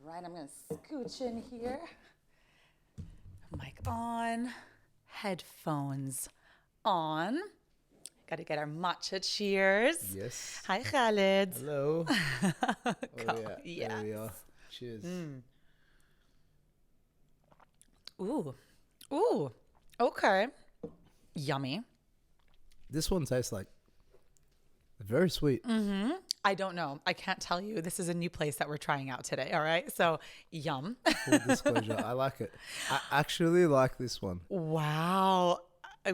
right, I'm gonna scooch in here. Mic on, headphones on. Got to get our matcha cheers. Yes. Hi, Khaled. Hello. Oh yeah. Yes. There we are. Cheers. Ooh, ooh. Okay. Yummy. This one tastes like very sweet. I don't know. I can't tell you. This is a new place that we're trying out today. All right. So, yum. Full disclosure, I like it. I actually like this one. Wow.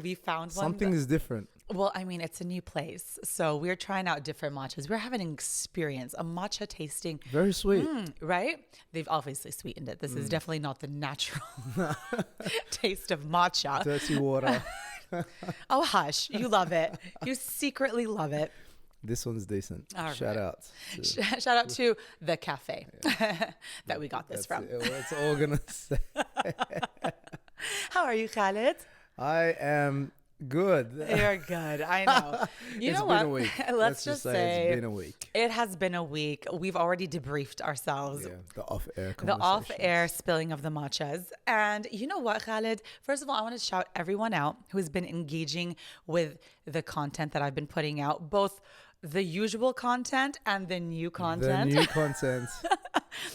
We found one. Something is different. Well, I mean, it's a new place. So we're trying out different matchas. We're having an experience, a matcha tasting, Very sweet. right? They've obviously sweetened it. This is definitely not the natural taste of matcha. Dirty water. Oh, hush. You love it. You secretly love it. This one's decent. All Shout right. out. To, Shout out to the cafe that we got this from. It's all gonna say. How are you, Khaled? I am good. You're good. I know. You It's know been what? a week. Let's just say it's been a week. it has been a week. We've already debriefed ourselves. Yeah, the off-air The conversations. off-air spilling of the matchas. And you know what, Khaled? First of all, I want to shout everyone out who's been engaging with the content that I've been putting out, both the usual content and the new content. The new content.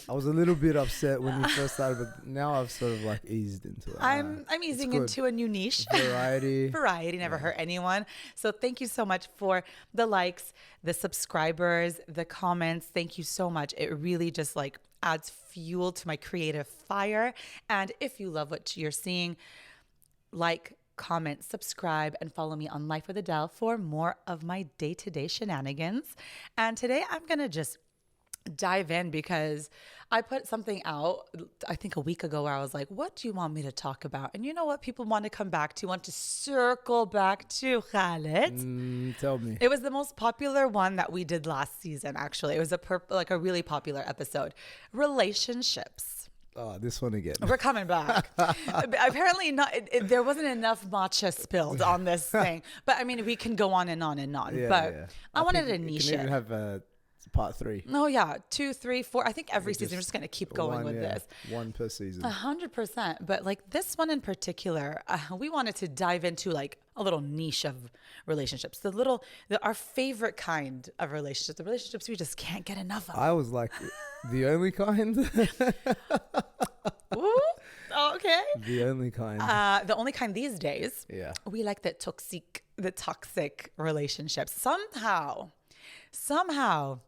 I was a little bit upset when you first started, but now I've sort of like eased into it. I'm easing good. into a new niche. Variety. Variety never hurt anyone. So thank you so much for the likes, the subscribers, the comments. Thank you so much. It really just like adds fuel to my creative fire. And if you love what you're seeing, like, comment, subscribe, and follow me on Life with Adele for more of my day-to-day shenanigans. And today I'm going to just dive in because I put something out, I think a week ago, where I was like, what do you want me to talk about? And you know what people want to come back to, want to circle back to, Khaled? Tell me. It was the most popular one that we did last season, actually. It was a really popular episode. Relationships. Oh, this one again. We're coming back. Apparently, there wasn't enough matcha spilled on this thing. But I mean, we can go on and on and on. Yeah, but yeah. I wanted to think niche you can it. even have part 3. Oh yeah, 2, 3, 4. I think every season we're just gonna keep going with this. One per season. 100%. But like this one in particular, we wanted to dive into like a little niche of relationships. Our favorite kind of relationships. The relationships we just can't get enough of. I was like, the only kind? Ooh, okay. The only kind. The only kind these days. Yeah. We like the toxic relationships. Somehow,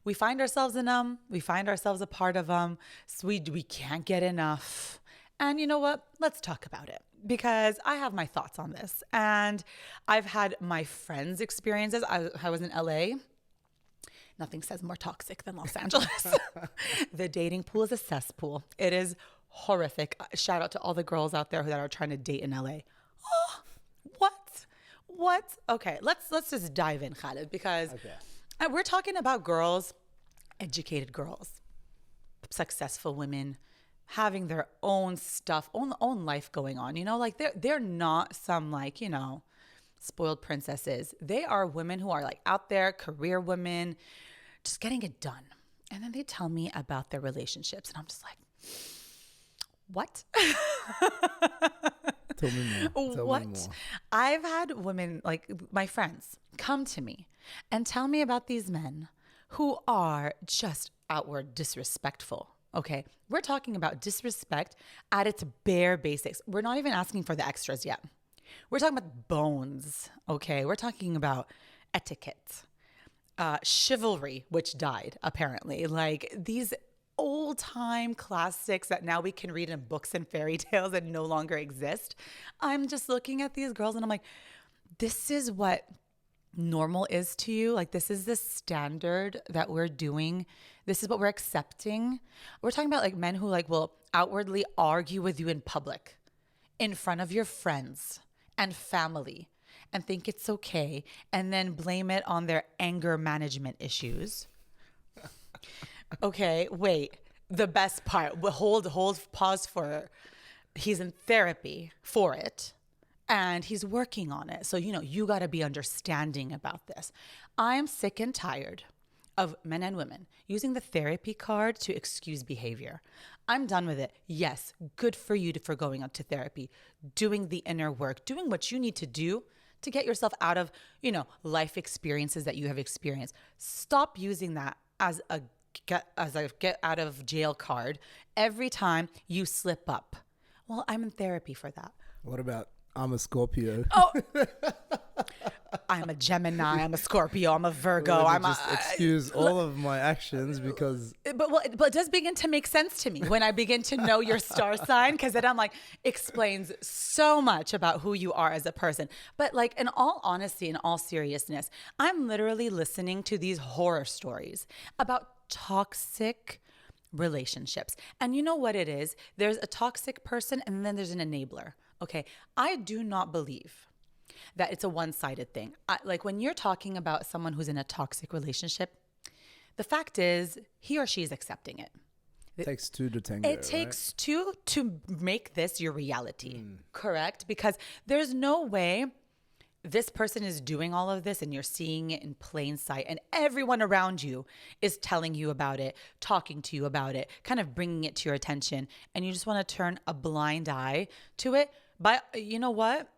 we find ourselves in them. We find ourselves a part of them. So we can't get enough. And you know what? Let's talk about it because I have my thoughts on this. And I've had my friends' experiences. I was in LA. Nothing says more toxic than Los Angeles. The dating pool is a cesspool. It is horrific. Shout out to all the girls out there that are trying to date in LA. Oh, what? Okay, let's just dive in, Khaled, because we're talking about girls, educated girls, successful women, having their own stuff, own life going on. You know, like they're not some like, you know, spoiled princesses. They are women who are like out there, career women, just getting it done. And then they tell me about their relationships, and I'm just like, what? Tell me more. Tell What? me more. I've had women, like my friends, come to me and tell me about these men who are just outward disrespectful. Okay. We're talking about disrespect at its bare basics. We're not even asking for the extras yet. We're talking about bones. Okay. We're talking about etiquette, chivalry, which died apparently. Like these old time classics that now we can read in books and fairy tales and no longer exist. I'm just looking at these girls and I'm like, this is what normal is to you. Like, this is the standard that we're doing. This is what we're accepting. We're talking about like men who like will outwardly argue with you in public, in front of your friends and family, and think it's okay, and then blame it on their anger management issues. Okay, wait. The best part, hold, pause for, he's in therapy for it and he's working on it. So, you know, you got to be understanding about this. I'm sick and tired of men and women using the therapy card to excuse behavior. I'm done with it. Yes, good for you for going up to therapy, doing the inner work, doing what you need to do to get yourself out of, life experiences that you have experienced. Stop using that as a get out of jail card every time you slip up. Well, I'm in therapy for that. What about I'm a Scorpio? Oh, I'm a Gemini. I'm a Scorpio. I'm a Virgo. Let me just excuse all of my actions because. But it does begin to make sense to me when I begin to know your star sign, because then I'm like, explains so much about who you are as a person. But like, in all honesty, in all seriousness, I'm literally listening to these horror stories about toxic relationships. And you know what it is? There's a toxic person and then there's an enabler. Okay. I do not believe that it's a one-sided thing. Like when you're talking about someone who's in a toxic relationship, the fact is he or she is accepting it. It takes two to tango. It takes two to make this your reality. Correct? Because there's no way this person is doing all of this and you're seeing it in plain sight, and everyone around you is telling you about it, talking to you about it, kind of bringing it to your attention, and you just want to turn a blind eye to it. But you know what?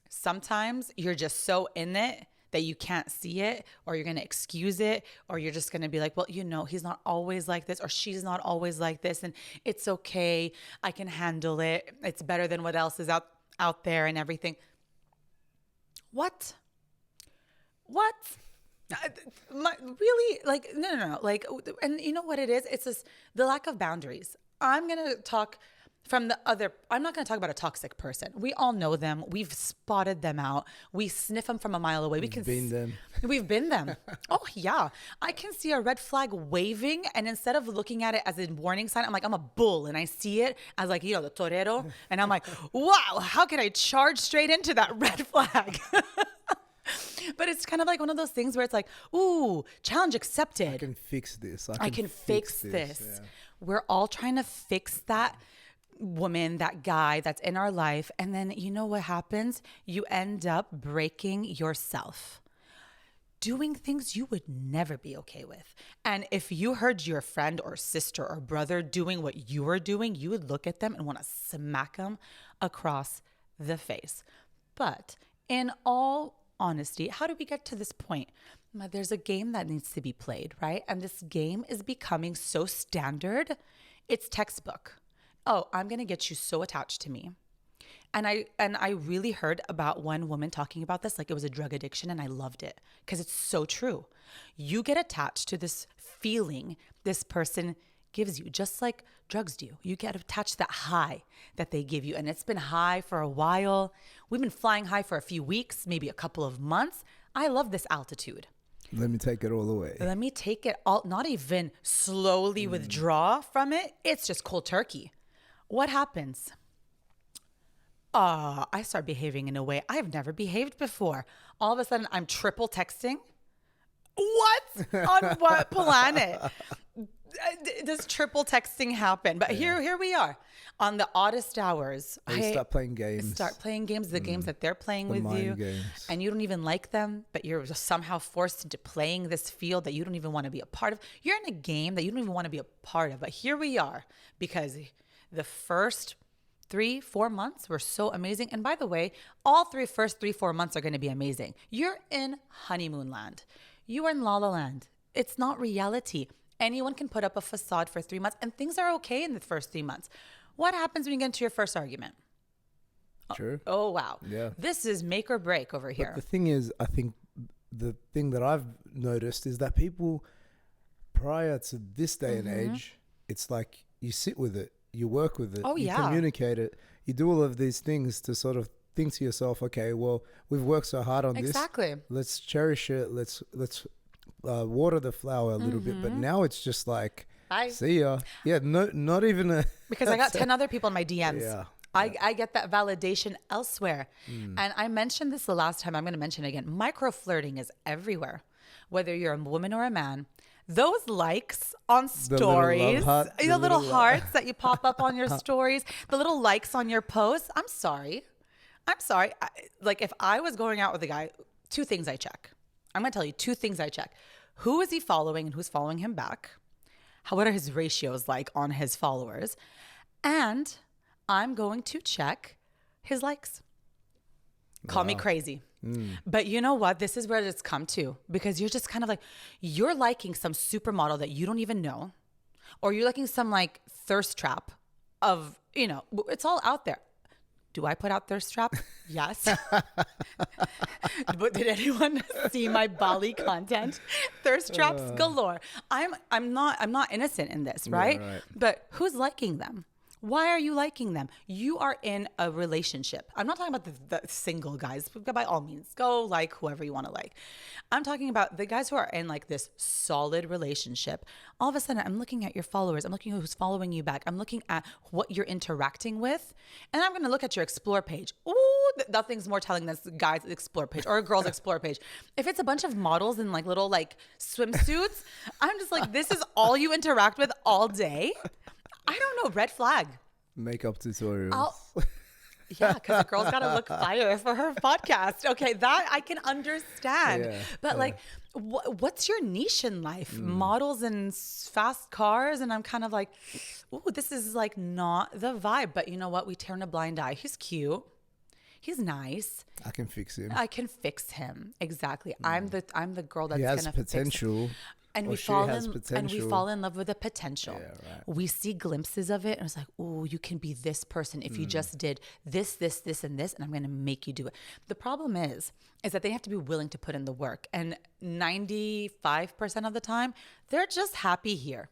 Sometimes you're just so in it that you can't see it, or you're going to excuse it, or you're just going to be like, well, he's not always like this, or she's not always like this, and it's okay. I can handle it. It's better than what else is out there and everything. What? Really? Like, no. Like, and you know what it is? It's just the lack of boundaries. I'm going to talk I'm not going to talk about a toxic person. We all know them. We've spotted them out. We sniff them from a mile away. We've been them. Oh, yeah. I can see a red flag waving, and instead of looking at it as a warning sign, I'm like, I'm a bull, and I see it as like, the torero, and I'm like, wow, how can I charge straight into that red flag? But it's kind of like one of those things where it's like, ooh, challenge accepted. I can fix this. I can fix this. Yeah. We're all trying to fix that woman, that guy that's in our life. And then you know what happens? You end up breaking yourself, doing things you would never be okay with. And if you heard your friend or sister or brother doing what you were doing, you would look at them and want to smack them across the face. But in all honesty, how do we get to this point? There's a game that needs to be played, right? And this game is becoming so standard. It's textbook. Oh, I'm going to get you so attached to me. And I really heard about one woman talking about this like it was a drug addiction, and I loved it because it's so true. You get attached to this feeling this person gives you, just like drugs do. You get attached to that high that they give you, and it's been high for a while. We've been flying high for a few weeks, maybe a couple of months. I love this altitude. Let me take it all away. Let me take it all, not even slowly withdraw from it. It's just cold turkey. What happens? I start behaving in a way I've never behaved before. All of a sudden, I'm triple texting. What? On what planet does triple texting happen? But here we are on the oddest hours. Start playing games. The games that they're playing with you. Games. And you don't even like them, but you're somehow forced into playing this field that you don't even want to be a part of. You're in a game that you don't even want to be a part of. But here we are, because the first 3-4 months were so amazing. And by the way, all first 3-4 months are going to be amazing. You're in honeymoon land. You are in La La Land. It's not reality. Anyone can put up a facade for 3 months, and things are okay in the first 3 months. What happens when you get into your first argument? True. Oh, wow. Yeah. This is make or break over here. But the thing is, I think the thing that I've noticed is that people prior to this day and age, it's like you sit with it. You work with it. You communicate it. You do all of these things to sort of think to yourself, okay, well, we've worked so hard on this. Exactly. Let's cherish it. Let's water the flower a little bit. But now it's just like, bye. See ya. Yeah, no, not even a... Because I got 10 other people in my DMs. Yeah. I get that validation elsewhere. And I mentioned this the last time. I'm going to mention it again. Micro flirting is everywhere. Whether you're a woman or a man. Those likes on stories, the little hearts that you pop up on your stories, the little likes on your posts. I'm sorry. Like if I was going out with a guy, 2 things I check. I'm going to tell you 2 things I check. who is he following and who's following him back? What are his ratios like on his followers? And I'm going to check his likes. Call me crazy. But you know what? This is where it's come to, because you're just kind of like, you're liking some supermodel that you don't even know, or you're liking some like thirst trap of, it's all out there. Do I put out thirst trap? Yes. But did anyone see my Bali content? Thirst traps galore. I'm not innocent in this, right? Yeah, right. But who's liking them? Why are you liking them? You are in a relationship. I'm not talking about the single guys. By all means, go like whoever you want to like. I'm talking about the guys who are in like this solid relationship. All of a sudden, I'm looking at your followers. I'm looking at who's following you back. I'm looking at what you're interacting with. And I'm going to look at your explore page. Ooh, nothing's more telling than this guy's explore page or a girl's explore page. If it's a bunch of models in like little like swimsuits, I'm just like, this is all you interact with all day. I don't know, red flag. Makeup tutorials. Yeah, because the girl's got to look fire for her podcast. Okay, that I can understand. Yeah, but like, what's your niche in life? Models and fast cars? And I'm kind of like, ooh, this is like not the vibe. But you know what? We turn a blind eye. He's cute. He's nice. I can fix him. I can fix him. Exactly. I'm the girl that's He has gonna fix him. potential. And we fall in love with the potential. Yeah, right. We see glimpses of it, and it's like, oh, you can be this person if you just did this, and this, and I'm going to make you do it. The problem is that they have to be willing to put in the work, and 95% of the time, they're just happy here.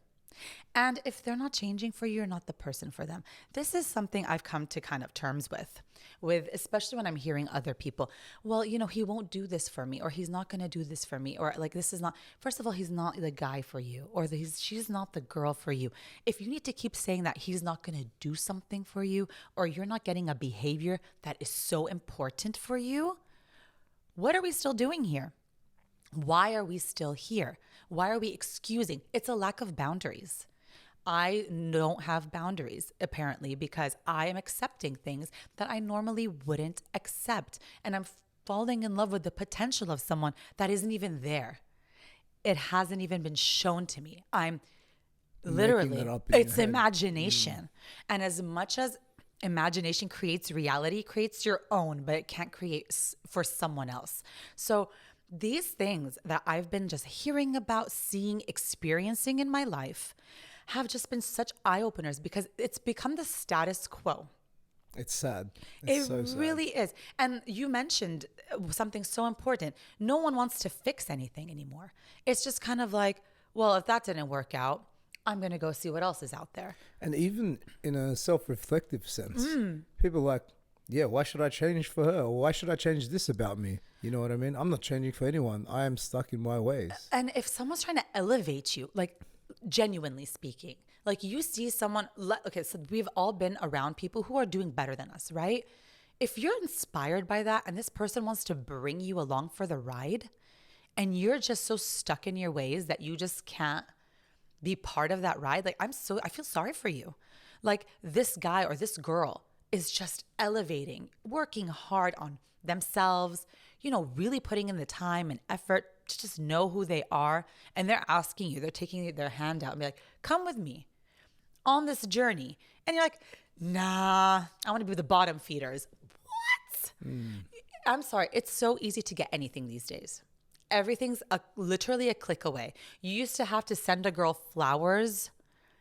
And if they're not changing for you, you're not the person for them. This is something I've come to kind of terms with especially when I'm hearing other people, well, he won't do this for me, or he's not going to do this for me, or like, this is not, first of all, he's not the guy for you, or she's not the girl for you. If you need to keep saying that he's not going to do something for you, or you're not getting a behavior that is so important for you, what are we still doing here? Why are we still here? Why are we excusing? It's a lack of boundaries. I don't have boundaries, apparently, because I am accepting things that I normally wouldn't accept. And I'm falling in love with the potential of someone that isn't even there. It hasn't even been shown to me. I'm literally, it's imagination. And as much as imagination creates reality, creates your own, but it can't create for someone else. So these things that I've been just hearing about, seeing, experiencing in my life have just been such eye-openers, because it's become the status quo. It's sad. It so really is. And you mentioned something so important. No one wants to fix anything anymore. It's just kind of like, well, if that didn't work out, I'm going to go see what else is out there. And even in a self-reflective sense, people are like, yeah, why should I change for her? Or why should I change this about me? You know what I mean? I'm not changing for anyone. I am stuck in my ways. And if someone's trying to elevate you, like genuinely speaking, like you see someone, okay, so we've all been around people who are doing better than us, right? If you're inspired by that and this person wants to bring you along for the ride, and you're just so stuck in your ways that you just can't be part of that ride, like I feel sorry for you. Like this guy or this girl is just elevating, working hard on themselves, really putting in the time and effort to just know who they are. And they're asking you, they're taking their hand out and be like, come with me on this journey. And you're like, nah, I want to be with the bottom feeders. What? I'm sorry. It's so easy to get anything these days. Everything's literally a click away. You used to have to send a girl flowers.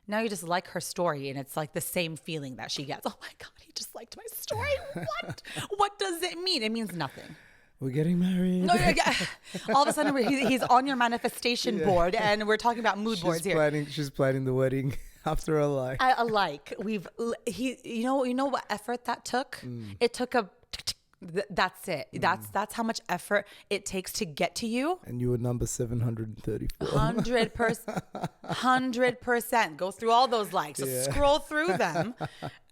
Now you just like her story, and it's like the same feeling that she gets. Oh my God, he just liked my story. What? What does it mean? It means nothing. We're getting married. No, yeah. All of a sudden, he's on your manifestation board, and we're talking about mood boards here. She's planning the wedding after a like. A like. You know what effort that took? It took that's it. That's how much effort it takes to get to you. And you were number 734. 100%. Go through all those likes. Just scroll through them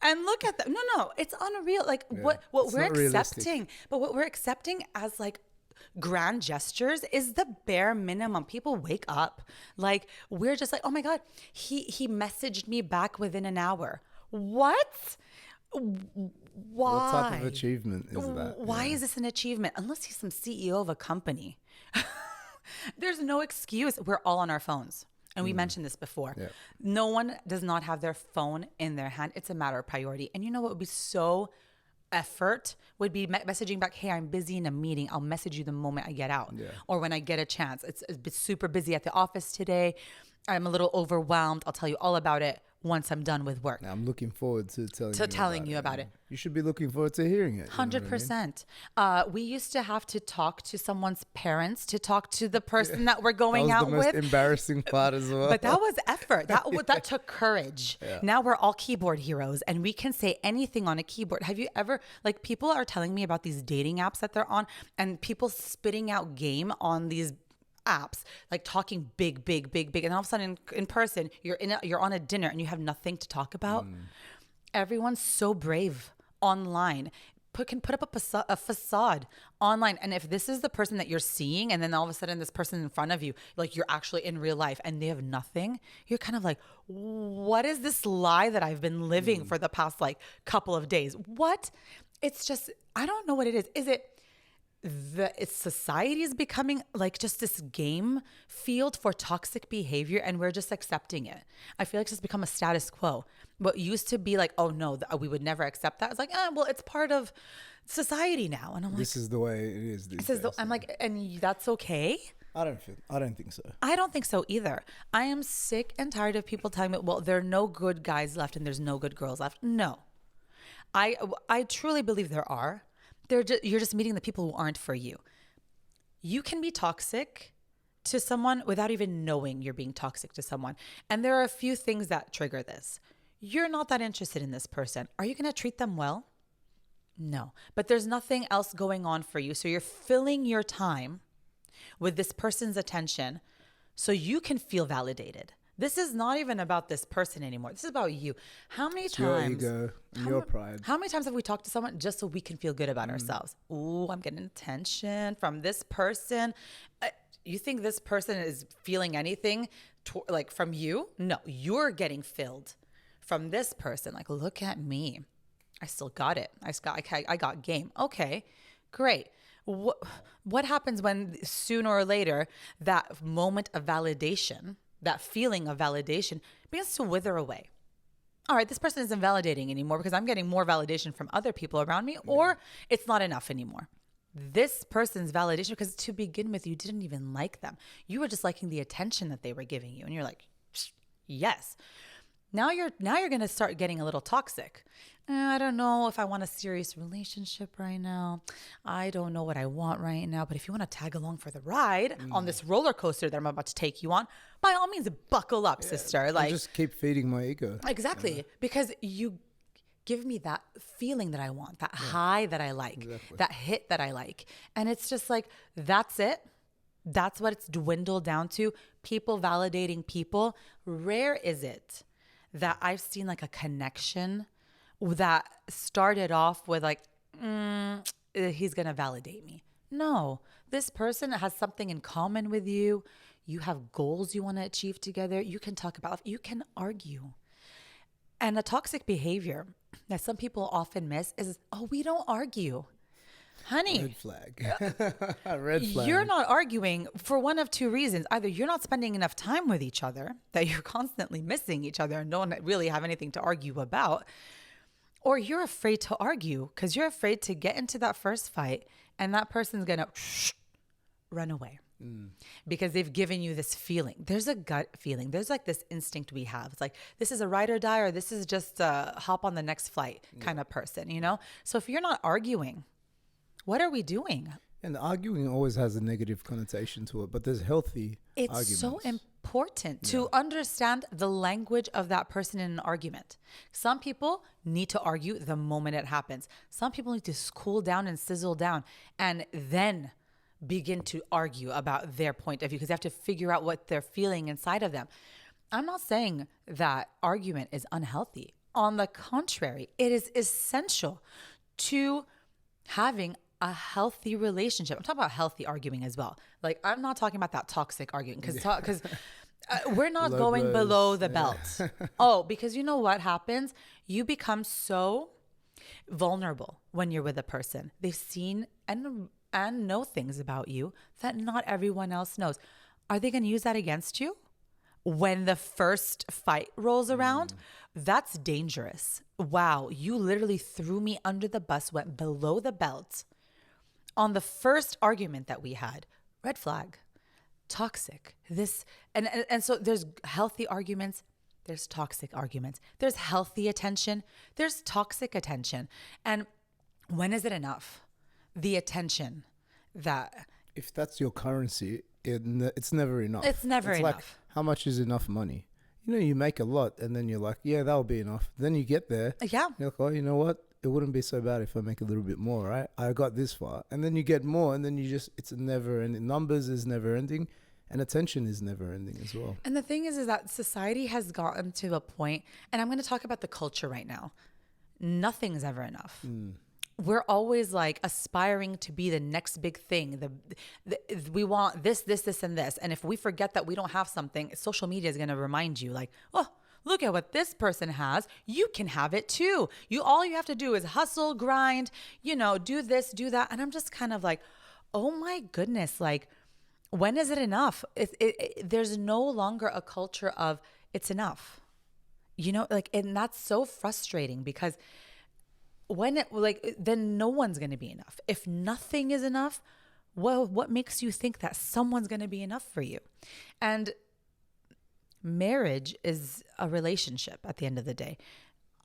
and look at them. No, it's unreal. Like what we're accepting, but what we're accepting as like grand gestures is the bare minimum. People wake up. Like we're just like, oh my God, he messaged me back within an hour. What? Why? What type of achievement is that? Why is this an achievement? Unless he's some CEO of a company. There's no excuse. We're all on our phones. And we mentioned this before. Yeah. No one does not have their phone in their hand. It's a matter of priority. And you know what would be so effort would be messaging back, hey, I'm busy in a meeting. I'll message you the moment I get out or when I get a chance. It's super busy at the office today. I'm a little overwhelmed. I'll tell you all about it once I'm done with work. I'm looking forward to telling you about it. You should be looking forward to hearing it. 100%. We used to have to talk to someone's parents to talk to the person that we're going out with. That was the most embarrassing part as well. But that was effort. That took courage. Yeah. Now we're all keyboard heroes and we can say anything on a keyboard. Have you ever, like, people are telling me about these dating apps that they're on and people spitting out game on these apps, like talking big, and all of a sudden in person, you're on a dinner and you have nothing to talk about. Everyone's so brave online. Can put up a facade online, and if this is the person that you're seeing, and then all of a sudden this person in front of you, like you're actually in real life, and they have nothing, you're kind of like, what is this lie that I've been living for the past like couple of days? What? It's just, I don't know what it is. Is it? Society is becoming like just this game field for toxic behavior and we're just accepting it. I feel like it's just become a status quo. What used to be like, oh no, we would never accept that. It's like, well, it's part of society now. And I'm like, this is the way it is these days. I'm like, and that's okay? I don't think so. I don't think so either. I am sick and tired of people telling me, well, there are no good guys left and there's no good girls left. No. I truly believe there are. You're just meeting the people who aren't for you. You can be toxic to someone without even knowing you're being toxic to someone. And there are a few things that trigger this. You're not that interested in this person. Are you going to treat them well? No. But there's nothing else going on for you. So you're filling your time with this person's attention so you can feel validated. This is not even about this person anymore. This is about you. How many times? Your ego, your pride. How many times have we talked to someone just so we can feel good about ourselves? Ooh, I'm getting attention from this person. You think this person is feeling anything like from you? No, you're getting filled from this person. Like, look at me. I still got it. I got game. Okay, great. What happens when sooner or later that moment of validation, that feeling of validation begins to wither away? All right, this person isn't validating anymore because I'm getting more validation from other people around me, or it's not enough anymore. This person's validation, because to begin with, you didn't even like them. You were just liking the attention that they were giving you. And you're like, yes. Now you're going to start getting a little toxic. I don't know if I want a serious relationship right now. I don't know what I want right now. But if you want to tag along for the ride on this roller coaster that I'm about to take you on, by all means, buckle up, sister. Like, just keep feeding my ego. Exactly. Because you give me that feeling that I want, that high that I like, that hit that I like. And it's just like, that's it. That's what it's dwindled down to. People validating people. Rare is it that I've seen like a connection that started off with like, he's going to validate me. No, this person has something in common with you. You have goals you want to achieve together. You can talk about, you can argue. And a toxic behavior that some people often miss is, we don't argue. Honey. Red flag. Red flag. You're not arguing for one of two reasons. Either you're not spending enough time with each other, that you're constantly missing each other and don't really have anything to argue about, or you're afraid to argue because you're afraid to get into that first fight and that person's going to run away. Because they've given you this feeling. There's a gut feeling. There's like this instinct we have. It's like, this is a ride or die, or this is just a hop on the next flight kind of person, you know? So if you're not arguing, what are we doing? And arguing always has a negative connotation to it, but there's healthy arguments. It's so important to understand the language of that person in an argument. Some people need to argue the moment it happens. Some people need to cool down and sizzle down and then begin to argue about their point of view because they have to figure out what they're feeling inside of them. I'm not saying that argument is unhealthy. On the contrary, it is essential to having a healthy relationship. I'm talking about healthy arguing as well. Like, I'm not talking about that toxic arguing because we're not going below the belt. Because you know what happens? You become so vulnerable when you're with a person. They've seen, and and know things about you that not everyone else knows. Are they going to use that against you? When the first fight rolls around, that's dangerous. Wow, you literally threw me under the bus, went below the belt on the first argument that we had. Red flag, toxic. This and so there's healthy arguments, there's toxic arguments. There's healthy attention, there's toxic attention. And when is it enough? The attention that if that's your currency, it's never enough. It's never enough. Like, how much is enough money? You know, you make a lot and then you're like, yeah, that'll be enough. Then you get there. Yeah. You're like, oh, you know what? It wouldn't be so bad if I make a little bit more, right? I got this far. And then you get more and then it's a never ending. Numbers is never ending and attention is never ending as well. And the thing is that society has gotten to a point, and I'm going to talk about the culture right now. Nothing's ever enough. We're always like aspiring to be the next big thing. We want this, and this. And if we forget that we don't have something, social media is going to remind you like, oh, look at what this person has. You can have it too. All you have to do is hustle, grind, do this, do that. And I'm just kind of like, oh my goodness, like, when is it enough? There's no longer a culture of it's enough, and that's so frustrating because then no one's going to be enough. If nothing is enough, well, what makes you think that someone's going to be enough for you? And marriage is a relationship at the end of the day.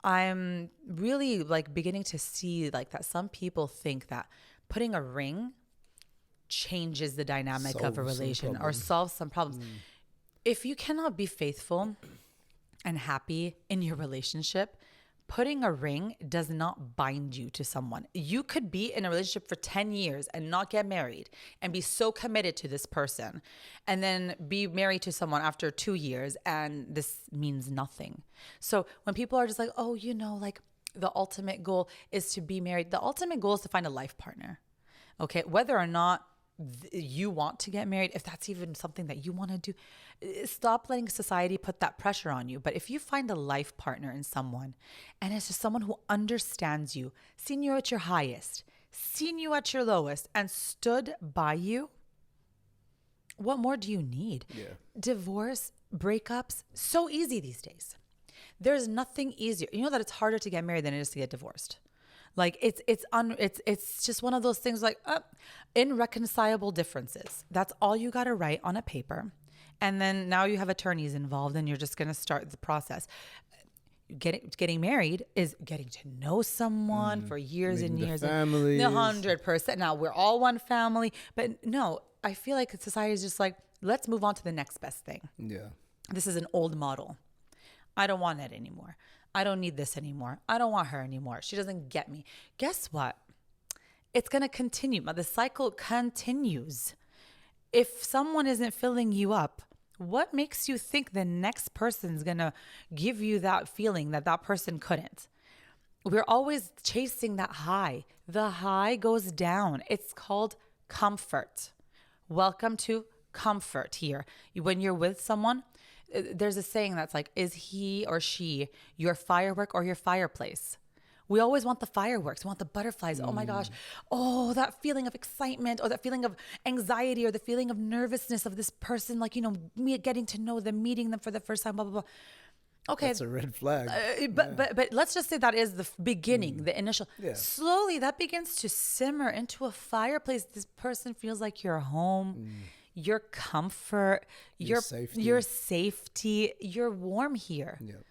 I'm really beginning to see that some people think that putting a ring changes the dynamic of a relation or solves some problems. If you cannot be faithful and happy in your relationship, putting a ring does not bind you to someone. You could be in a relationship for 10 years and not get married and be so committed to this person and then be married to someone after 2 years and this means nothing. So when people are just like, oh, the ultimate goal is to be married. The ultimate goal is to find a life partner. Okay. Whether or not you want to get married, if that's even something that you want to do, stop letting society put that pressure on you. But if you find a life partner in someone and it's just someone who understands you, seen you at your highest, seen you at your lowest, and stood by you, what more do you need? Yeah. Divorce, breakups, so easy these days. There's nothing easier. You know that it's harder to get married than it is to get divorced. It's just one of those things irreconcilable differences. That's all you got to write on a paper. And then now you have attorneys involved and you're just going to start the process. Getting married is getting to know someone for years and years. Families. 100%. Now we're all one family, but no, I feel like society is just like, let's move on to the next best thing. Yeah. This is an old model. I don't want it anymore. I don't need this anymore. I don't want her anymore. She doesn't get me. Guess what? It's going to continue. The cycle continues. If someone isn't filling you up, what makes you think the next person's going to give you that feeling that person couldn't? We're always chasing that high. The high goes down. It's called comfort. Welcome to comfort here. When you're with someone, there's a saying that's like, is he or she your firework or your fireplace? We always want the fireworks. We want the butterflies. Oh my gosh. Oh, that feeling of excitement or that feeling of anxiety or the feeling of nervousness of this person, me getting to know them, meeting them for the first time, blah, blah, blah. Okay. That's a red flag. But let's just say that is the beginning, the initial. Yeah. Slowly that begins to simmer into a fireplace. This person feels like you're home. Your comfort, your safety, you're warm here. Yep.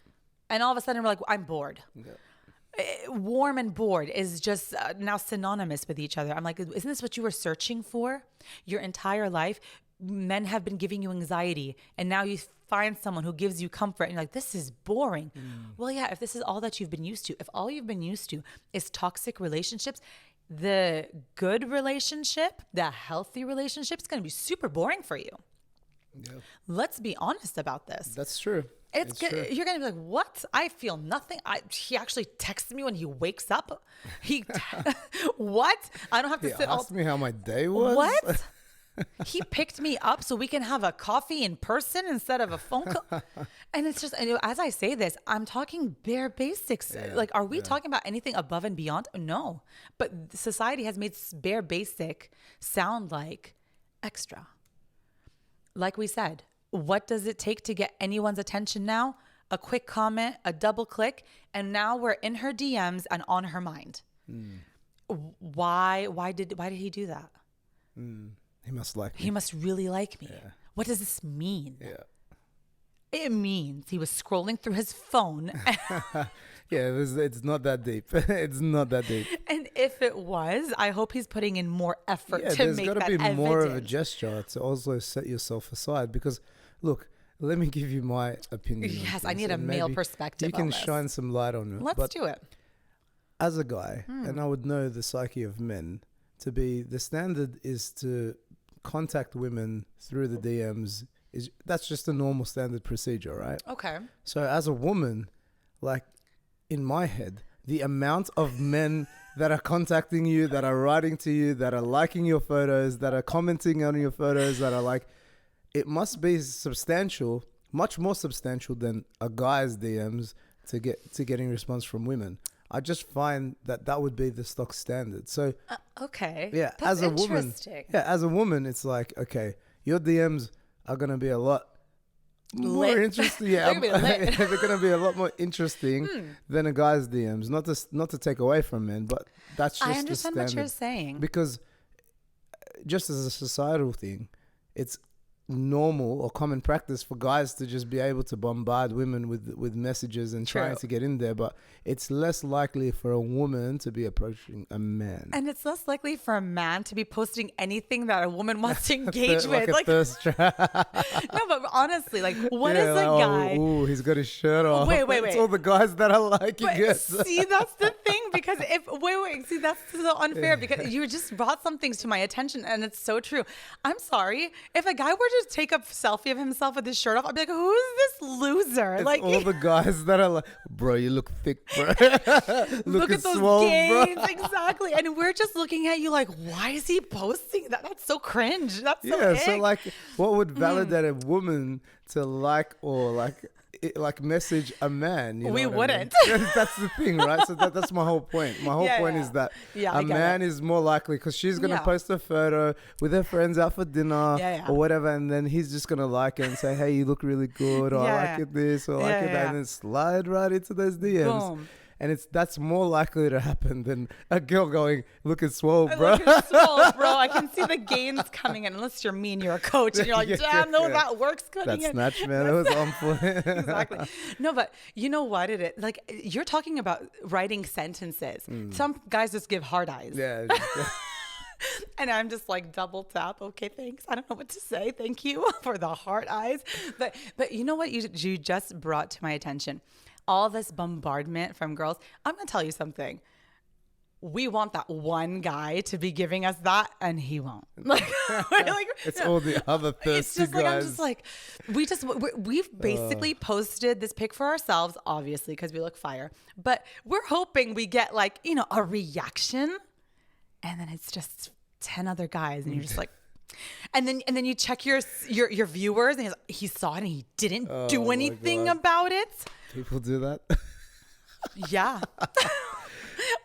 And all of a sudden we're like, I'm bored. Yep. Warm and bored is just now synonymous with each other. I'm like, isn't this what you were searching for your entire life? Men have been giving you anxiety and now you find someone who gives you comfort and you're like, this is boring. Well, yeah, if this is all that you've been used to, if all you've been used to is toxic relationships, the good relationship, the healthy relationship is going to be super boring for you. Yeah. Let's be honest about this. That's true. It's true. You're going to be like, what? I feel nothing. He actually texts me when he wakes up. What? I don't have to sit. He asked me how my day was. What? He picked me up so we can have a coffee in person instead of a phone call. And it's just, as I say this, I'm talking bare basics. Yeah, like, are we talking about anything above and beyond? No. But society has made bare basic sound like extra. Like we said, what does it take to get anyone's attention now? A quick comment, a double click, and now we're in her DMs and on her mind. Why did he do that? He must like me. He must really like me. Yeah. What does this mean? Yeah. It means he was scrolling through his phone. Yeah, it's not that deep. It's not that deep. And if it was, I hope he's putting in more effort to there's make got that to be evident. more of a gesture to also set yourself aside. Because, look, let me give you my opinion. Yes, on I things, need a and male maybe perspective You can on this. shine some light on it. Let's but do it. as a guy, and I would know the psyche of men, to be the standard is to contact women through the DMs. That's just a normal standard procedure, right? Okay. So as a woman, like in my head, the amount of men that are contacting you, that are writing to you, that are liking your photos, that are commenting on your photos, that are like, it must be substantial, much more substantial than a guy's DMs to getting response from women. I just find that would be the stock standard. So Okay. yeah, That's as a woman, interesting. as a woman, it's like, okay, your DMs are gonna be a lot more Lit. interesting. Yeah, They're gonna be lit. they're gonna be a lot more interesting than a guy's DMs. Not to take away from men, but that's just I the understand standard. what you're saying. Because just as a societal thing, it's normal or common practice for guys to just be able to bombard women with messages and trying to get in there, but it's less likely for a woman to be approaching a man. And it's less likely for a man to be posting anything that a woman wants to engage with. Like a thirst trap. No, but honestly, like, what is a guy? Oh, he's got his shirt off. Wait. It's all the guys that are liking But it. see, that's the thing, because see, that's so unfair, because you just brought some things to my attention, and it's so true. I'm sorry, if a guy were to take a selfie of himself with his shirt off, I'd be like, who is this loser? It's like all the guys that are like, bro, you look thick, bro. look at those swole, gains, bro. exactly. And we're just looking at you like, why is he posting that? That's so cringe. That's so Yeah, so ick. like, what would validate a woman to like or like message a man? You know We what I mean? wouldn't. That's the thing, right? So that's my whole point. My whole point is that I a get man it. is more likely, because she's gonna Yeah. post a photo with her friends out for dinner Yeah. or whatever, and then he's just gonna like it and say, "Hey, you look really good," or "I like Yeah. it this," or "I like it that," and then slide right into those DMs. Boom. And that's more likely to happen than a girl going, "Look at swole, bro." Look at swole, bro. I can see the gains coming in. Unless you're me and you're a coach, and you're like, Yeah, damn, no, yeah. that works cutting That in. snatch, man, it was on point. Exactly. No, but you know what it is? Like, you're talking about writing sentences. Some guys just give hard eyes. Yeah. And I'm just like, double tap. Okay, thanks. I don't know what to say. Thank you for the heart eyes. But you know what you just brought to my attention? All this bombardment from girls. I'm going to tell you something. We want that one guy to be giving us that, and he won't. Like, It's all the other thirsty it's just guys. like, I'm just like, we've basically posted this pic for ourselves, obviously, because we look fire. But we're hoping we get like, a reaction, and then it's just 10 other guys, and you're just like, and then you check your viewers, and he saw it and he didn't do my anything God. about it. People do that. Yeah.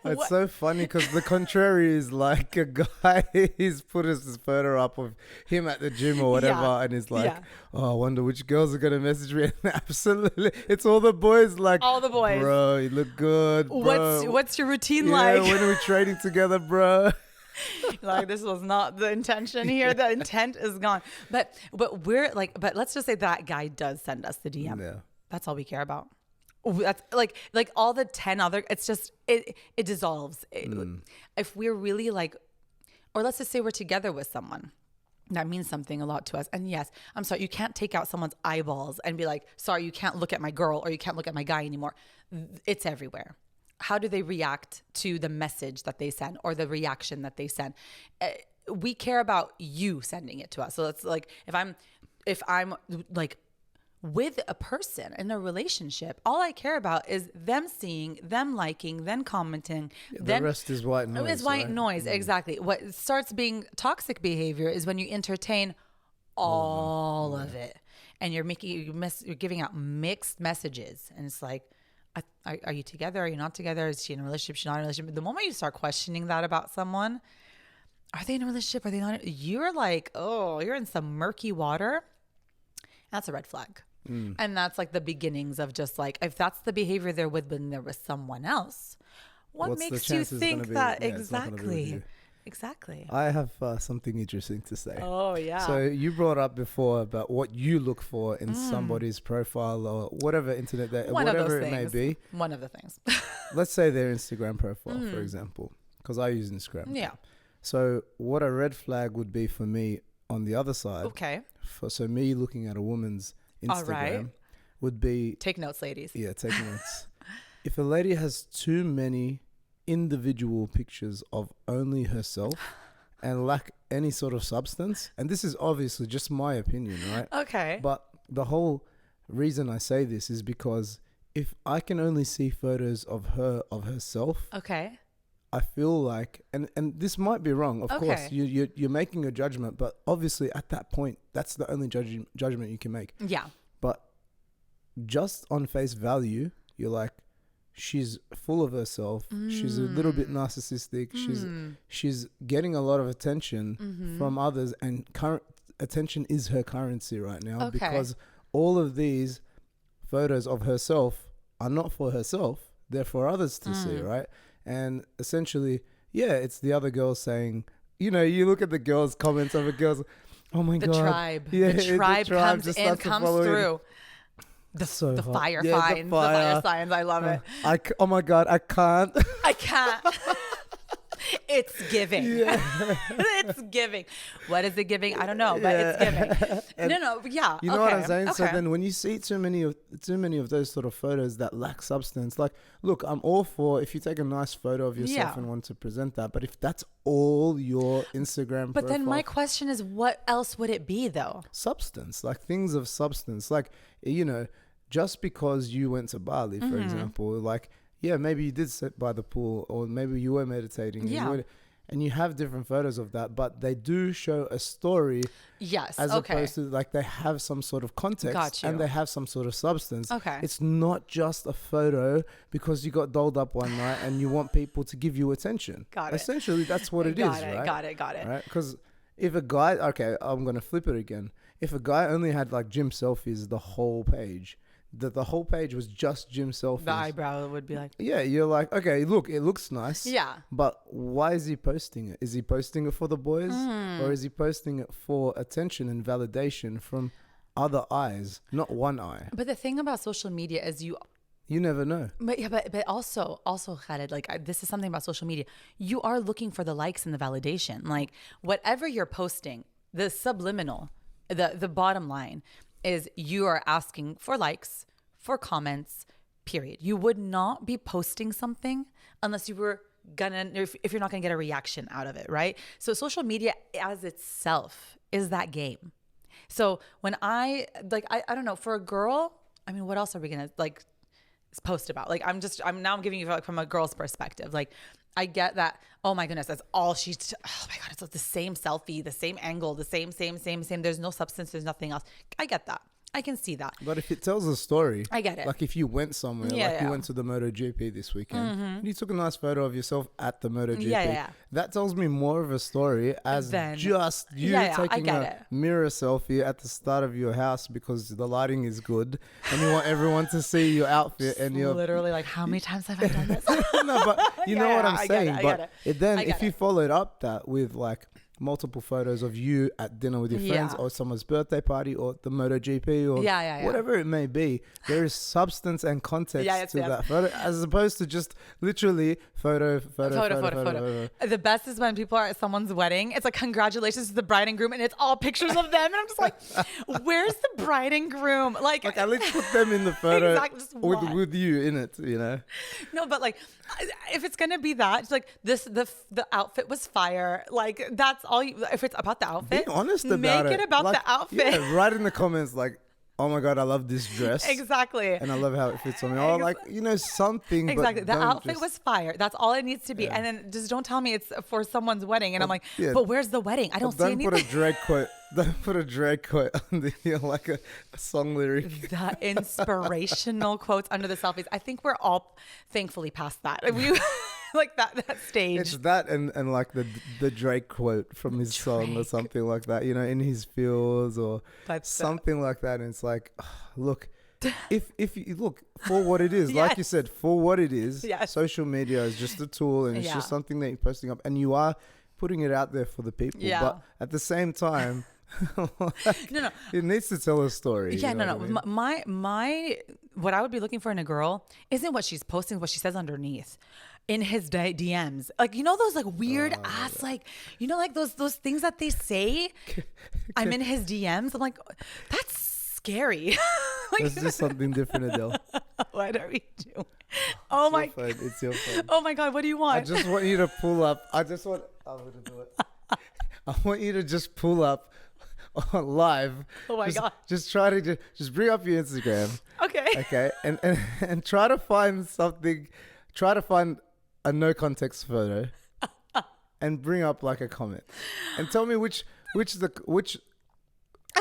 It's What? so funny because the contrary is like a guy, he's put his photo up of him at the gym or whatever, Yeah. and he's like, Yeah. "Oh, I wonder which girls are gonna message me." And absolutely, it's all the boys. Like, All the boys. Bro, you look good, bro. What's your routine yeah, like? when are we trading together, bro? Like, this was not the intention here. The intent is gone. But we're like, but let's just say that guy does send us the DM. Yeah. That's all we care about. That's like all the 10 other, it's just, it dissolves. If we're really like, or let's just say we're together with someone, that means something a lot to us. And yes, I'm sorry, you can't take out someone's eyeballs and be like, sorry, you can't look at my girl or you can't look at my guy anymore. It's everywhere. How do they react to the message that they send or the reaction that they send? We care about you sending it to us. So it's like, if I'm like with a person in a relationship, all I care about is them seeing, them liking, them commenting. The rest is white noise. It's white noise, exactly. What starts being toxic behavior is when you entertain all of it, and you're giving out mixed messages, and it's like, are you together? Are you not together? Is she in a relationship? Is she not in a relationship? The moment you start questioning that about someone, are they in a relationship? Are they not? You're like, oh, you're in some murky water. That's a red flag. And that's like the beginnings of just like, if that's the behavior they're with when they're with someone else, what makes you think that? Exactly. Exactly. I have something interesting to say. Oh, yeah. So you brought up before about what you look for in somebody's profile or whatever whatever it may be. One of the things. Let's say their Instagram profile, for example, because I use Instagram. Yeah. So what a red flag would be for me on the other side. Okay. So me looking at a woman's Instagram would be... Take notes, ladies. Yeah, take notes. If a lady has too many individual pictures of only herself and lack any sort of substance, and this is obviously just my opinion, right? Okay. But the whole reason I say this is because if I can only see photos of herself, okay, I feel like, and this might be wrong, of course, you're making a judgment, but obviously at that point, that's the only judgment you can make. Yeah. But just on face value, you're like, she's full of herself. She's a little bit narcissistic. She's getting a lot of attention from others, and attention is her currency right now, because all of these photos of herself are not for herself. They're for others to see, right? And essentially, yeah, it's the other girls saying, you know, you look at the girls' comments of the girls, oh my God. Yeah, the tribe comes through. The fire signs. The fire signs. I love it. Oh my God, I can't. I can't. It's giving. Yeah. It's giving. What is it giving? I don't know, but it's giving. Yeah. You know what I'm saying? So then when you see too many of those sort of photos that lack substance, like, look, I'm all for if you take a nice photo of yourself and want to present that, but if that's all your Instagram But then my question is, what else would it be though? Substance, like things of substance. Like, you know, just because you went to Bali, for example, like, yeah, maybe you did sit by the pool, or maybe you were meditating. Yeah. And you have different photos of that, but they do show a story. Yes. As opposed to like they have some sort of context and they have some sort of substance. Okay. It's not just a photo because you got dolled up one night and you want people to give you attention. Got it. Essentially, that's what it is, right? Got it. Right? Because if a guy, I'm going to flip it again. If a guy only had like gym selfies, the whole page, the whole page was just gym selfies, the eyebrow would be like, yeah, you're like, okay, look, it looks nice. Yeah. But why is he posting it? Is he posting it for the boys or is he posting it for attention and validation from other eyes, not one eye? But the thing about social media is you never know. But yeah, but also Khaled, like this is something about social media. You are looking for the likes and the validation. Like whatever you're posting, the subliminal, the bottom line is you are asking for likes, for comments, period. You would not be posting something unless you were if you're not gonna get a reaction out of it, right? So social media as itself is that game. So when I don't know, for a girl, I mean, what else are we gonna like post about? Like I'm giving you like from a girl's perspective. Like I get that, oh my goodness, that's all oh my God, it's the same selfie, the same angle, the same. There's no substance, there's nothing else. I get that. I can see that. But if it tells a story, I get it. Like if you went somewhere, you went to the MotoGP this weekend, and you took a nice photo of yourself at the MotoGP. That tells me more of a story as just you taking a mirror selfie at the start of your house because the lighting is good and you want everyone to see your outfit. And you're literally like, how many times have I done this? No, but you know what I'm saying. But if you followed up that with like multiple photos of you at dinner with your friends or someone's birthday party or the MotoGP or whatever it may be, there is substance and context to that photo as opposed to just literally photo. The best is when people are at someone's wedding. It's like, congratulations to the bride and groom, and it's all pictures of them. And I'm just like, where's the bride and groom? Like at least put them in the photo with you in it, you know? No, but like, if it's going to be that, it's like the outfit was fire. Like that's all if it's about the outfit, be honest about it. Make it about the outfit. Yeah, write in the comments like, oh my God, I love this dress. Exactly. And I love how it fits on me. Or like, something. Exactly. But the outfit was fire. That's all it needs to be. And then just don't tell me it's for someone's wedding. And I'm like, but where's the wedding? I don't see anything. Don't put a Drake quote. Don't put a Drake quote under here like a song lyric. The inspirational quotes under the selfies. I think we're all thankfully past that. We like that stage. It's that and like the Drake quote from his song or something like that, in his feels or something like that. And it's like, look, if you look for what it is, like you said, for what it is, social media is just a tool and it's just something that you're posting up and you are putting it out there for the people. Yeah. But at the same time, no, it needs to tell a story. Yeah, no. I mean? My what I would be looking for in a girl isn't what she's posting, what she says underneath in his DMs. Like, those like weird ass, like, like those things that they say. I'm in his DMs. I'm like, that's scary. Like, let's do something different, Adele. What are we doing? Oh my God. It's your phone. Oh my God, what do you want? I just want you to pull up. I'm going to do it. I want you to just pull up on live. Oh my God. Just try to just bring up your Instagram. Okay. And try to find something. Try to find a no context photo and bring up like a comment and tell me which are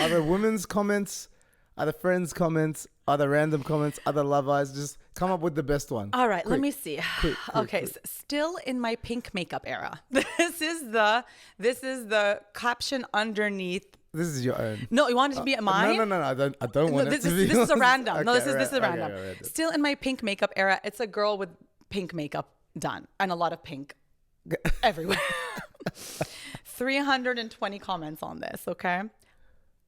the women's comments, are the friends' comments, are the random comments, are the love eyes. Just come up with the best one. All right, let me see. Quick. Still in my pink makeup era. This is the caption underneath. This is your own. No, you want it to be mine? No. I don't want it to be. This is a random. Okay, this is a random. Right. Still in my pink makeup era. It's a girl with pink makeup done and a lot of pink everywhere. 320 comments on this. Okay.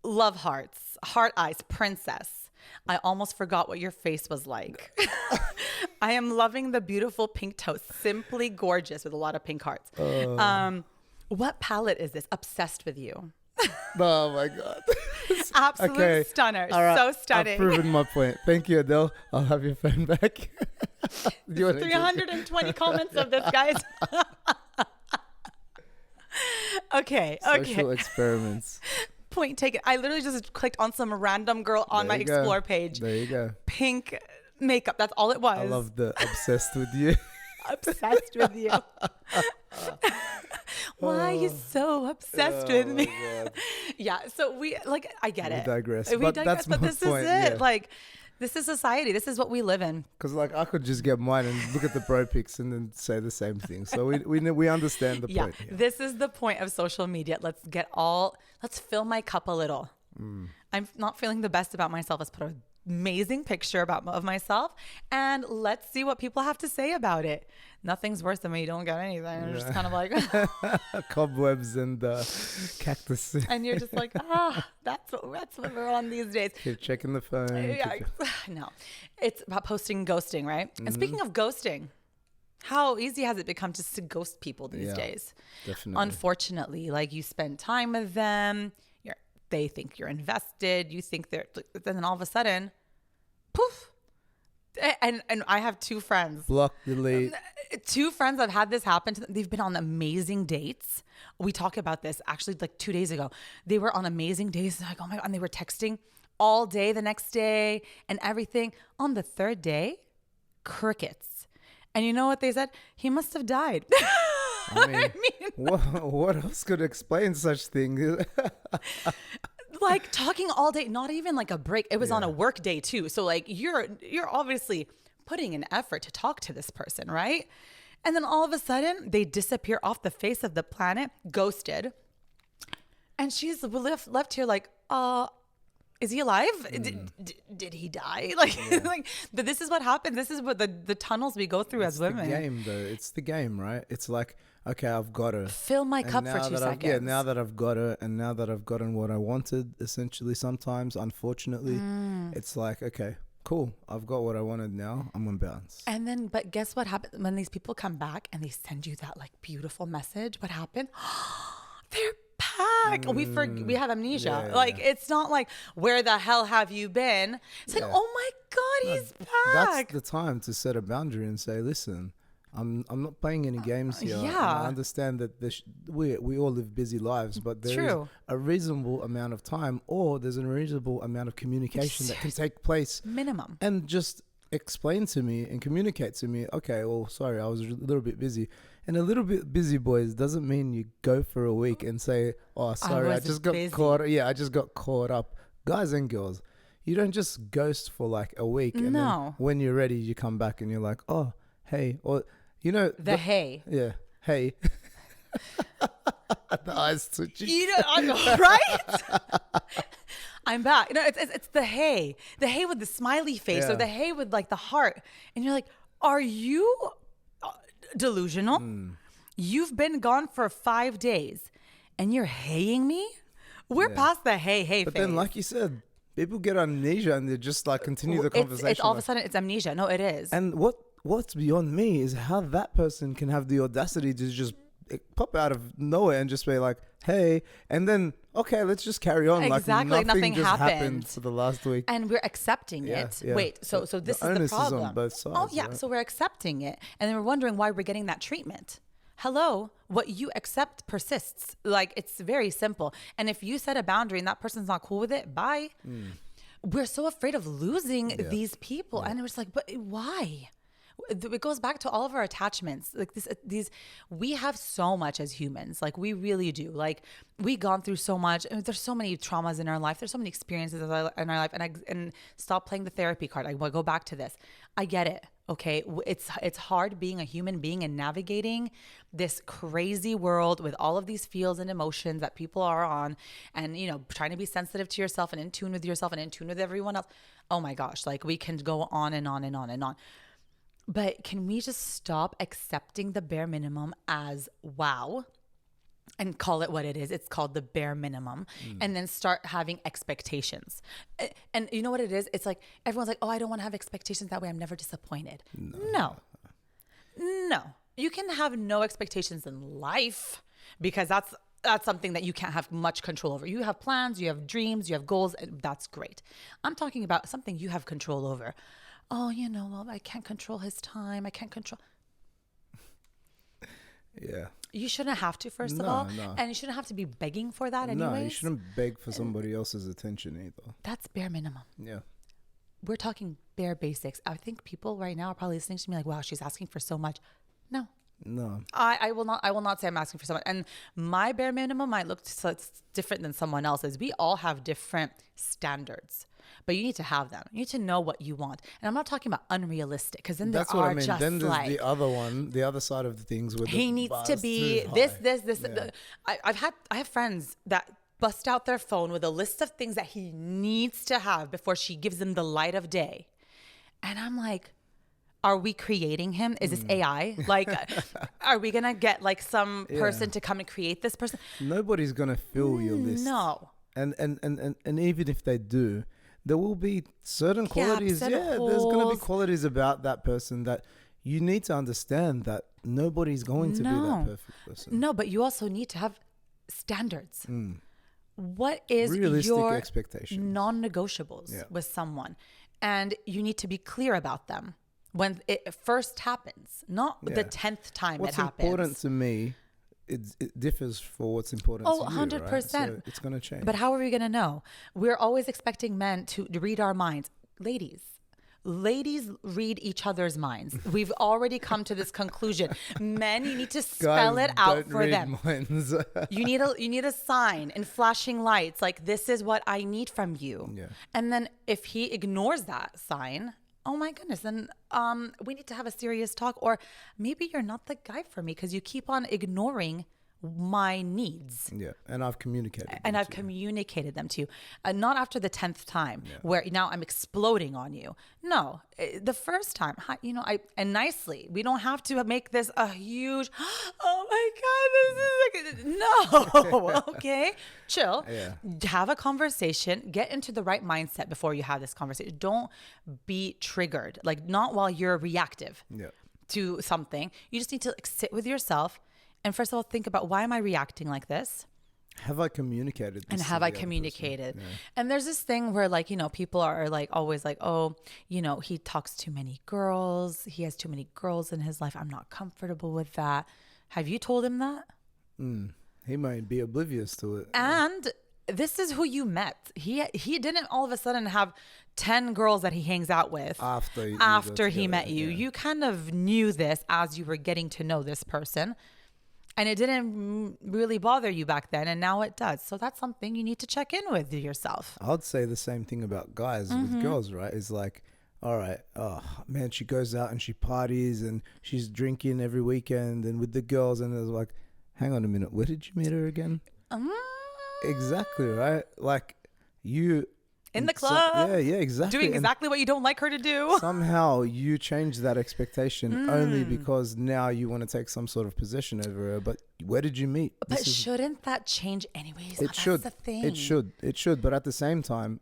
Love hearts, heart eyes, princess. I almost forgot what your face was like. I am loving the beautiful pink toast. Simply gorgeous with a lot of pink hearts. What palette is this? Obsessed with you. Oh my God. Absolute stunner. Right. So stunning. I've proven my point. Thank you, Adele. I'll have your phone back. 320 comments of this, guys. Okay. Social experiments. Point taken. I literally just clicked on some random girl on my Explore page. There you go. Pink makeup. That's all it was. I love the obsessed with you. Obsessed with you. Why are you so obsessed with me? Yeah. So I get it. We digress. But this point, is it. Yeah. Like, this is society. This is what we live in. Because I could just get mine and look at the bro pics and then say the same thing. So we understand the point. Yeah. This is the point of social media. Let's fill my cup a little. I'm not feeling the best about myself. Let's put an amazing picture of myself and let's see what people have to say about it. Nothing's worse than when you don't get anything. You're just kind of like cobwebs and cactus. And you're just like, that's what we're on these days. Keep checking the phone. Yeah, no. It's about posting ghosting, right? And speaking of ghosting, how easy has it become just to ghost people these days? Definitely. Unfortunately, like you spend time with them, they think you're invested, you think they're, and then all of a sudden, poof. And I have two friends. Block, delete. Two friends have had this happen to them. They've been on amazing dates. We talked about this actually like 2 days ago. They were on amazing dates. Like, oh my God. And they were texting all day the next day and everything. On the third day, crickets. And you know what they said? He must have died. I mean, what else could explain such things? Like talking all day, not even like a break. It was on a work day too. So like you're obviously putting an effort to talk to this person, right? And then all of a sudden they disappear off the face of the planet, ghosted. And she's left here like, is he alive? Did he die? But this is what happens. This is what the tunnels we go through as women. It's the game, though. It's the game, right? It's like, okay, I've got her. Fill my cup for 2 seconds. Now that I've got her, and now that I've gotten what I wanted, essentially, sometimes, unfortunately, it's like, okay, cool. I've got what I wanted now. I'm gonna bounce. And then, but guess what happens when these people come back and they send you that like beautiful message? What happened? They're back. We have amnesia. It's not like, where the hell have you been? It's like, oh my God, he's back. That's the time to set a boundary and say, listen, I'm not playing any games here. Yeah. And I understand that we all live busy lives, but there is a reasonable amount of time, or there's a reasonable amount of communication that can take place. Minimum. And just explain to me and communicate to me, okay, well, sorry, I was a little bit busy. And a little bit busy, boys, doesn't mean you go for a week and say, oh, sorry, I just got caught. Yeah, I just got caught up. Guys and girls, you don't just ghost for like a week. And then when you're ready, you come back and you're like, oh, hey. Or, you know. Hey. Yeah. Hey. The eyes twitching. You know, right? I'm back. You know, it's the hey with the smiley face, or the hey with like the heart, and you're like, are you delusional? You've been gone for 5 days, and you're haying me. We're past the hey phase. But then, like you said, people get amnesia and they just like continue the conversation. It's all of a sudden it's amnesia. No, it is. And what's beyond me is how that person can have the audacity to just pop out of nowhere and just be like, hey, and then, okay, let's just carry on. Exactly. Like nothing just happened for the last week. And we're accepting it. Yeah. Wait, so this is the problem. Is on both sides. Oh, yeah. Right? So we're accepting it. And then we're wondering why we're getting that treatment. Hello, what you accept persists. Like, it's very simple. And if you set a boundary and that person's not cool with it, bye. We're so afraid of losing these people. And we're just like, but why? It goes back to all of our attachments. Like these, we have so much as humans. Like, we really do. Like, we've gone through so much. I mean, there's so many traumas in our life. There's so many experiences in our life. And stop playing the therapy card. I will go back to this. I get it. Okay. It's hard being a human being and navigating this crazy world with all of these feels and emotions that people are on, and, you know, trying to be sensitive to yourself and in tune with yourself and in tune with everyone else. Oh my gosh. Like, we can go on and on and on and on. But can we just stop accepting the bare minimum as wow and call it what it is? It's called the bare minimum. And then start having expectations. And you know what it is? It's like everyone's like, oh, I don't want to have expectations. That way I'm never disappointed. No. You can have no expectations in life, because that's something that you can't have much control over. You have plans, you have dreams, you have goals. And that's great. I'm talking about something you have control over. Oh, you know, well, I can't control his time. I can't control. Yeah. You shouldn't have to, first of all. No. And you shouldn't have to be begging for that anyways. No, you shouldn't beg for somebody else's attention either. That's bare minimum. Yeah. We're talking bare basics. I think people right now are probably listening to me like, wow, she's asking for so much. No. I will not say I'm asking for so much. And my bare minimum might look different than someone else's. We all have different standards, but you need to have them. You need to know what you want. And I'm not talking about unrealistic, because then that's there what are I mean. just then there's like, the other one, the other side of the things with he needs to be this. Yeah. I have friends that bust out their phone with a list of things that he needs to have before she gives him the light of day. And I'm like, are we creating him? Is this AI? Like, are we going to get like some person to come and create this person? Nobody's going to fill your list. No. And even if they do, there will be certain qualities. There's going to be qualities about that person that you need to understand that nobody's going to be that perfect person. No, but you also need to have standards. What is realistic your expectations, non-negotiables with someone? And you need to be clear about them when it first happens, not the 10th time what's it happens. What's important to me, it differs for what's important to you. 100%. Right? So it's going to change. But how are we going to know? We're always expecting men to read our minds. Ladies read each other's minds. We've already come to this conclusion. Men, you need to spell it out for them. Minds. You need a sign and flashing lights, like, this is what I need from you. Yeah. And then if he ignores that sign, oh my goodness, then we need to have a serious talk. Or maybe you're not the guy for me because you keep on ignoring my needs. Yeah, and I've communicated them to you. Not after the 10th time where now I'm exploding on you. No, the first time, and nicely. We don't have to make this a huge, oh my God, this is no, okay? Chill. Yeah. Have a conversation. Get into the right mindset before you have this conversation. Don't be triggered, like not while you're reactive to something. You just need to sit with yourself. And first of all, think about, why am I reacting like this? have I communicated this and to have the I other communicated? person? Yeah. And there's this thing where like, people are like always like, oh, he talks too many girls. He has too many girls in his life. I'm not comfortable with that. Have you told him that? He might be oblivious to it. And this is who you met. He didn't all of a sudden have 10 girls that he hangs out with after he met you. You kind of knew this as you were getting to know this person. And it didn't really bother you back then, and now it does. So that's something you need to check in with yourself. I'd say the same thing about guys with girls, right? It's like, all right, oh man, she goes out and she parties and she's drinking every weekend and with the girls, and it's like, hang on a minute, where did you meet her again? Exactly, right? Like you in the club. Yeah, exactly. Doing exactly what you don't like her to do. Somehow you change that expectation only because now you want to take some sort of possession over her. But where did you meet? But shouldn't that change anyways? It should. That's the thing. It should. But at the same time,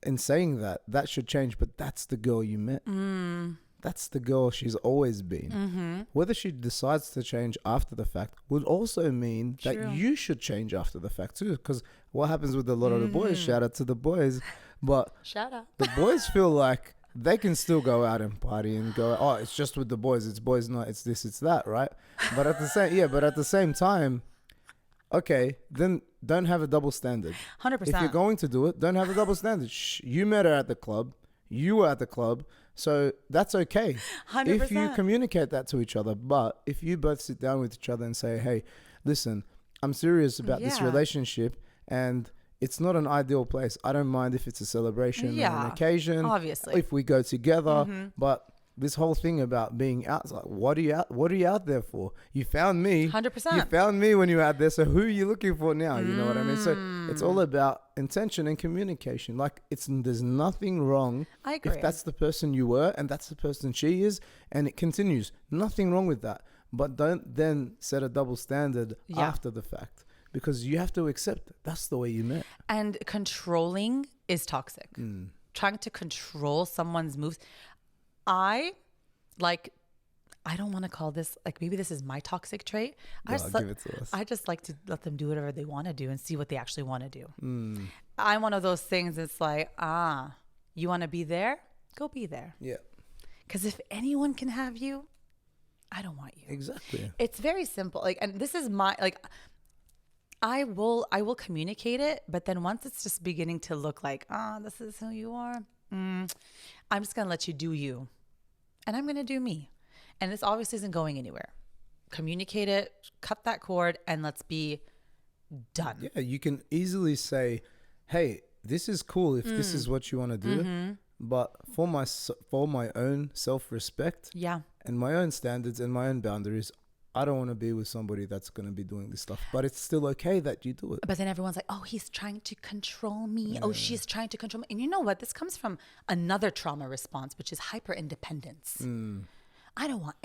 in saying that should change. But that's the girl you met. That's the girl she's always been. Whether she decides to change after the fact would also mean that you should change after the fact too. Because what happens with a lot of the boys, shout out to the boys, but shout out. The boys feel like they can still go out and party and go, oh, it's just with the boys. It's boys night. It's this, it's that, right? But at the same time, okay, then don't have a double standard. 100%. If you're going to do it, don't have a double standard. You met her at the club. You were at the club. So that's okay 100%. if you communicate that to each other. But if you both sit down with each other and say, hey, listen, I'm serious about this relationship and it's not an ideal place. I don't mind if it's a celebration or an occasion. Obviously. If we go together. But this whole thing about being out, it's like, what are you out there for? You found me. 100%. You found me when you were out there. So who are you looking for now? You know what I mean? So it's all about intention and communication. Like there's nothing wrong. I agree. If that's the person you were and that's the person she is and it continues. Nothing wrong with that. But don't then set a double standard after the fact. Because you have to accept that's the way you met. And controlling is toxic. Trying to control someone's moves. I don't want to call this, like, maybe this is my toxic trait. Give it to us. I just like to let them do whatever they want to do and see what they actually want to do. I'm one of those things. It's like, you want to be there? Go be there. Yeah. Because if anyone can have you, I don't want you. Exactly. It's very simple. Like, and this is my, like, I will communicate it, but then once it's just beginning to look like, this is who you are, I'm just going to let you do you. And I'm going to do me. And this obviously isn't going anywhere. Communicate it, cut that cord, and let's be done. Yeah, you can easily say, hey, this is cool if this is what you want to do. But for my own self-respect and my own standards and my own boundaries, I don't want to be with somebody that's going to be doing this stuff. But it's still okay that you do it. But then everyone's like, oh, he's trying to control me. Yeah. Oh, she's trying to control me. And you know what? This comes from another trauma response, which is hyper-independence. I don't want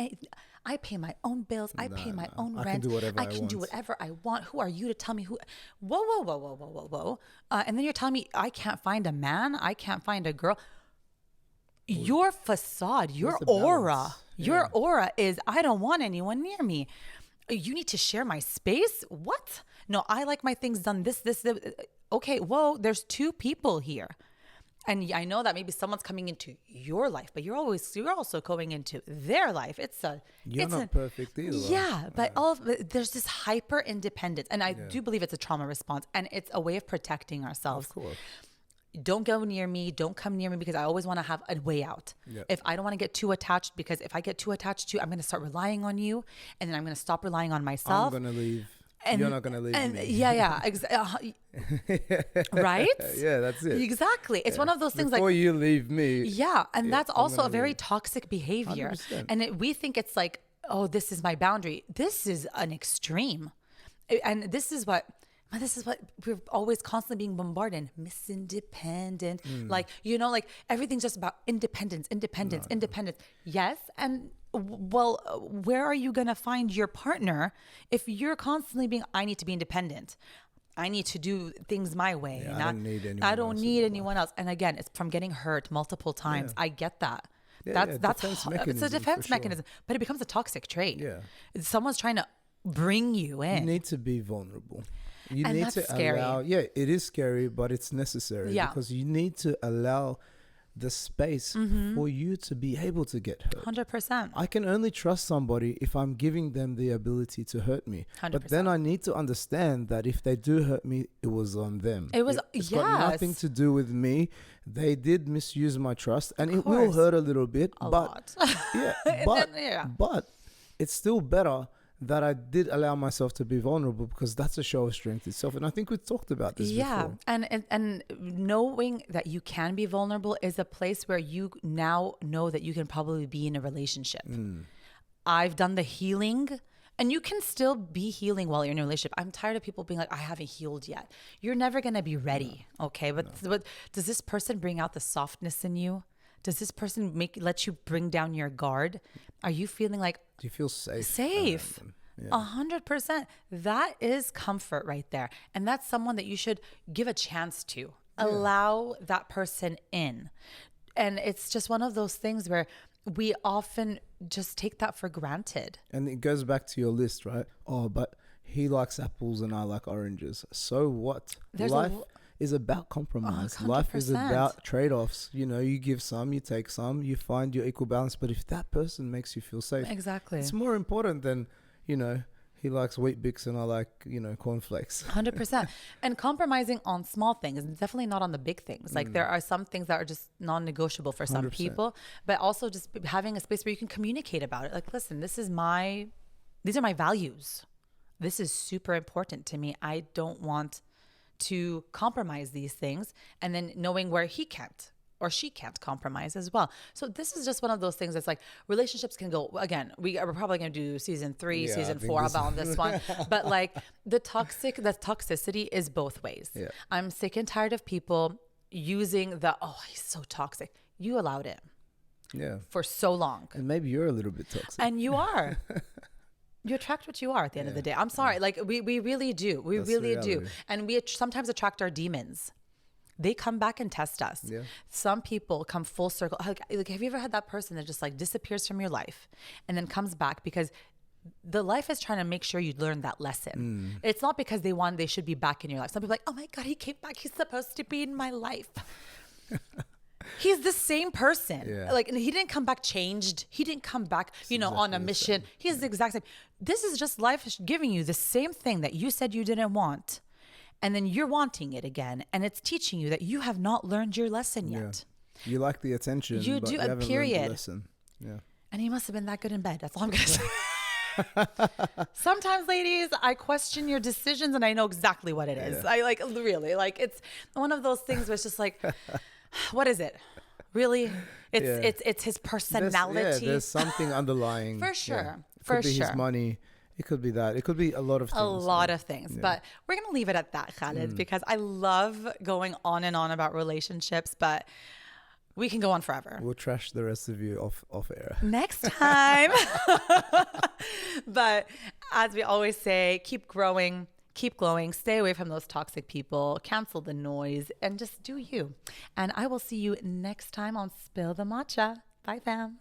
I pay my own bills. I pay my own rent. I can do whatever I can do whatever I want. Who are you to tell me who? Whoa. And then you're telling me I can't find a man. I can't find a girl. Your facade, your aura, your aura is, I don't want anyone near me. You need to share my space? What? No, I like my things done this. Okay, whoa, there's two people here. And I know that maybe someone's coming into your life, but you're also going into their life. You're not perfect either. Yeah, but there's this hyper independence. And I do believe it's a trauma response, and it's a way of protecting ourselves. Of course. Don't go near me. Don't come near me, because I always want to have a way out. Yep. If I don't want to get too attached, because if I get too attached to you, I'm going to start relying on you, and then I'm going to stop relying on myself. I'm going to leave. And you're not going to leave me. Yeah. Right? Yeah, that's it. Exactly. It's one of those things Before you leave me. Yeah. And that's also a very toxic behavior. 100%. And we think it's like, oh, this is my boundary. This is an extreme. And this is what we're always constantly being bombarded. Miss Independent. Like, like everything's just about independence. Yes. And well, where are you going to find your partner if you're constantly being, I need to be independent. I need to do things my way. Yeah, I don't need anyone else. And again, it's from getting hurt multiple times. I get that. Yeah, it's a defense mechanism, but it becomes a toxic trait. Yeah. Someone's trying to bring you in. You need to be vulnerable. You And need that's to scary. allow, yeah, it is scary, but it's necessary Yeah. because you need to allow the space for you to be able to get hurt. 100%. I can only trust somebody if I'm giving them the ability to hurt me. 100%. But then I need to understand that if they do hurt me, it was on them. It's got nothing to do with me. They did misuse my trust, and it will hurt a little bit. A lot. Yeah, but it's still better that I did allow myself to be vulnerable, because that's a show of strength itself. And I think we've talked about this before. And knowing that you can be vulnerable is a place where you now know that you can probably be in a relationship. I've done the healing, and you can still be healing while you're in a relationship. I'm tired of people being like, I haven't healed yet. You're never going to be ready. Okay. But does this person bring out the softness in you? Does this person let you bring down your guard? Are you feeling like, do you feel safe? Safe. 100%. That is comfort right there. And that's someone that you should give a chance to. Allow that person in. And it's just one of those things where we often just take that for granted. And it goes back to your list, right? Oh, but he likes apples and I like oranges. So what? Life is about compromise. Life is about trade-offs. You know, you give some, you take some, you find your equal balance. But if that person makes you feel safe, exactly, it's more important than, you know, he likes Wheat Bix and I like, you know, cornflakes. 100%. And compromising on small things, definitely not on the big things. Like there are some things that are just non-negotiable for some 100%. people, but also just having a space where you can communicate about it. Like, listen, these are my values. This is super important to me. I don't want to compromise these things, and then knowing where he can't or she can't compromise as well. So this is just one of those things that's like, relationships can go, again, we're probably going to do season 3, season 4 about this one, but like the toxicity is both ways. Yeah. I'm sick and tired of people using he's so toxic. You allowed it for so long. And maybe you're a little bit toxic. And you are. You attract what you are at the end of the day. I'm sorry. Like we really do. We That's really do. And we sometimes attract our demons. They come back and test us. Yeah. Some people come full circle. Like, have you ever had that person that just like disappears from your life and then comes back because the life is trying to make sure you learn that lesson. It's not because they should be back in your life. Some people are like, oh my God, he came back. He's supposed to be in my life. He's the same person. Yeah. Like, and he didn't come back changed. He didn't come back, on a mission. He's the exact same. This is just life giving you the same thing that you said you didn't want. And then you're wanting it again. And it's teaching you that you have not learned your lesson yet. You like the attention, you but do, you haven't period. learned the lesson. Yeah. And he must have been that good in bed. That's all I'm going to say. Sometimes, ladies, I question your decisions and I know exactly what it is. I it's one of those things where it's just like, what is it? Really? It's his personality. There's something underlying. For sure. It could be his money. It could be that. It could be a lot of things. A lot of things. But we're going to leave it at that, Khaled, because I love going on and on about relationships, but we can go on forever. We'll trash the rest of you off air. Next time. But as we always say, keep growing, keep glowing, stay away from those toxic people, cancel the noise, and just do you. And I will see you next time on Spill the Matcha. Bye, fam.